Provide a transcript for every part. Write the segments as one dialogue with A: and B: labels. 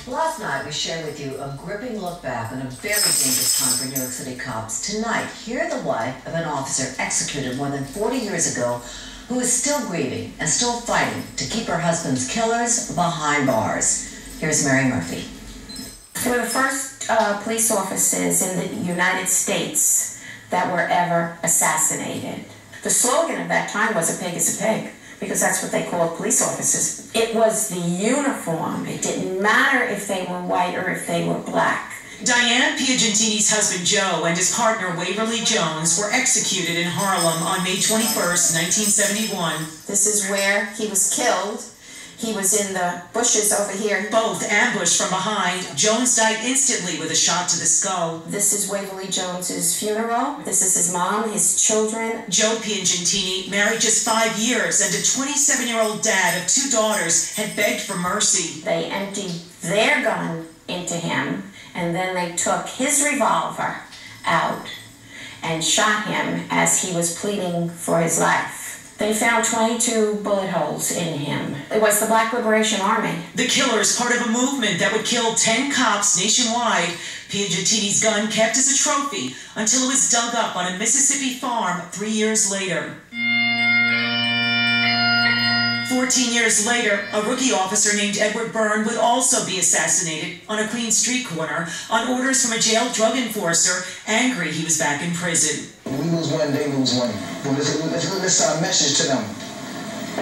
A: Last night, we shared with you a gripping look back on a very dangerous time for New York City cops. Tonight, hear the wife of an officer executed more than 40 years ago who is still grieving and still fighting to keep her husband's killers behind bars. Here's Mary Murphy.
B: They were the first police officers in the United States that were ever assassinated. The slogan of that time was "A pig is a pig," because that's what they called police officers. It was the uniform. It didn't matter if they were white or if they were black.
C: Diane Piagentini's husband Joe and his partner Waverly Jones were executed in Harlem on May 21st, 1971.
B: This is where he was killed. He was in the bushes over here.
C: Both ambushed from behind. Jones died instantly with a shot to the skull.
B: This is Waverly Jones's funeral. This is his mom, his children.
C: Joe Piagentini, married just 5 years, and a 27-year-old dad of 2 daughters, had begged for mercy.
B: They emptied their gun into him, and then they took his revolver out and shot him as he was pleading for his life. They found 22 bullet holes in him. It was the Black Liberation Army.
C: The killers, part of a movement that would kill 10 cops nationwide. Piagentini's gun kept as a trophy until it was dug up on a Mississippi farm 3 years later. 14 years later, a rookie officer named Edward Byrne would also be assassinated on a Queen Street corner on orders from a jailed drug enforcer, angry he was back in prison.
D: We lose one, they lose one. But let's send a message to them.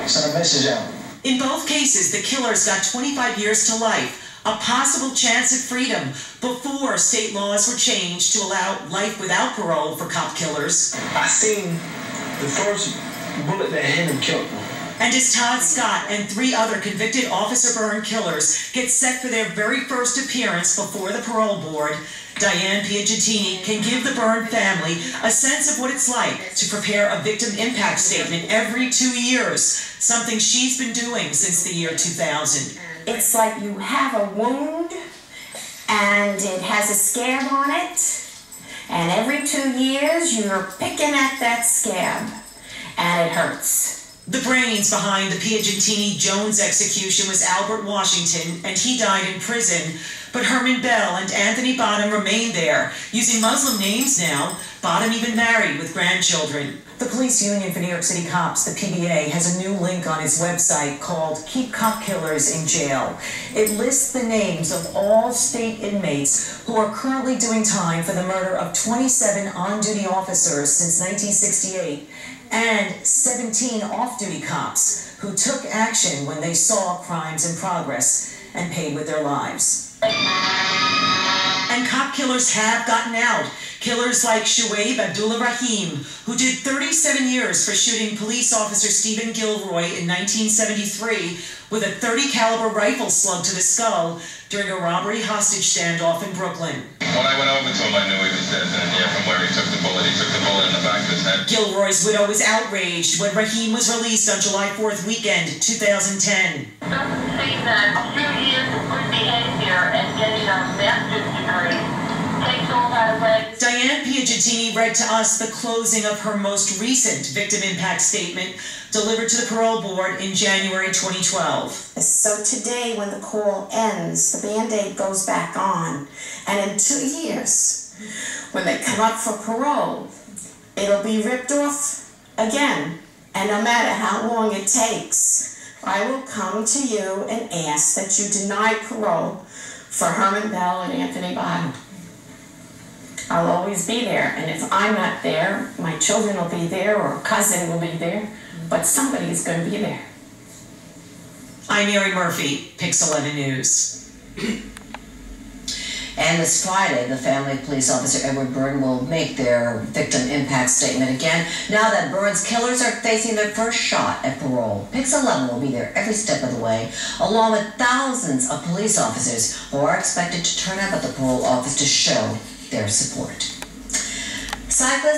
D: Send a message out.
C: In both cases, the killers got 25 years to life, a possible chance at freedom, before state laws were changed to allow life without parole for cop killers.
D: I seen the first bullet that hit him killed him.
C: And as Todd Scott and 3 other convicted Officer Byrne killers get set for their very first appearance before the parole board, Diane Piagentini can give the Byrne family a sense of what it's like to prepare a victim impact statement every 2 years, something she's been doing since the year 2000.
B: It's like you have a wound and it has a scab on it, and every 2 years you're picking at that scab and it hurts.
C: The brains behind the Piagentini-Jones execution was Albert Washington, and he died in prison. But Herman Bell and Anthony Bottom remained there, using Muslim names now. Bottom even married with grandchildren. The Police Union for New York City Cops, the PBA, has a new link on its website called Keep Cop Killers in Jail. It lists the names of all state inmates who are currently doing time for the murder of 27 on-duty officers since 1968 and 17 off-duty cops who took action when they saw crimes in progress and paid with their lives. And cop killers have gotten out. Killers like Shuaib Abdullah Rahim, who did 37 years for shooting police officer Stephen Gilroy in 1973 with a .30 caliber rifle slug to the skull during a robbery hostage standoff in Brooklyn.
E: When I went over to him, I knew he was dead. And yeah, from where he took the bullet in the back of his head.
C: Gilroy's widow was outraged when Rahim was released on July 4th weekend, 2010.
F: Doesn't seem that 2 years of good behavior and getting a master's degree takes all that away.
C: Diane Piagentini read to us the closing of her most recent victim impact statement delivered to the parole board in January 2012.
B: So today, when the call ends, the Band-Aid goes back on, and in 2 years, when they come up for parole, it'll be ripped off again. And no matter how long it takes, I will come to you and ask that you deny parole for Herman Bell and Anthony Bottom. I'll always be there, and if I'm not there, my children will be there, or a cousin will be there, but somebody is going to be there.
C: I'm Mary Murphy, Pix 11 News.
A: And this Friday, the family of police officer Edward Byrne will make their victim impact statement again, now that Byrne's killers are facing their first shot at parole. Pix 11 will be there every step of the way, along with thousands of police officers who are expected to turn up at the parole office to show their support. Cyclists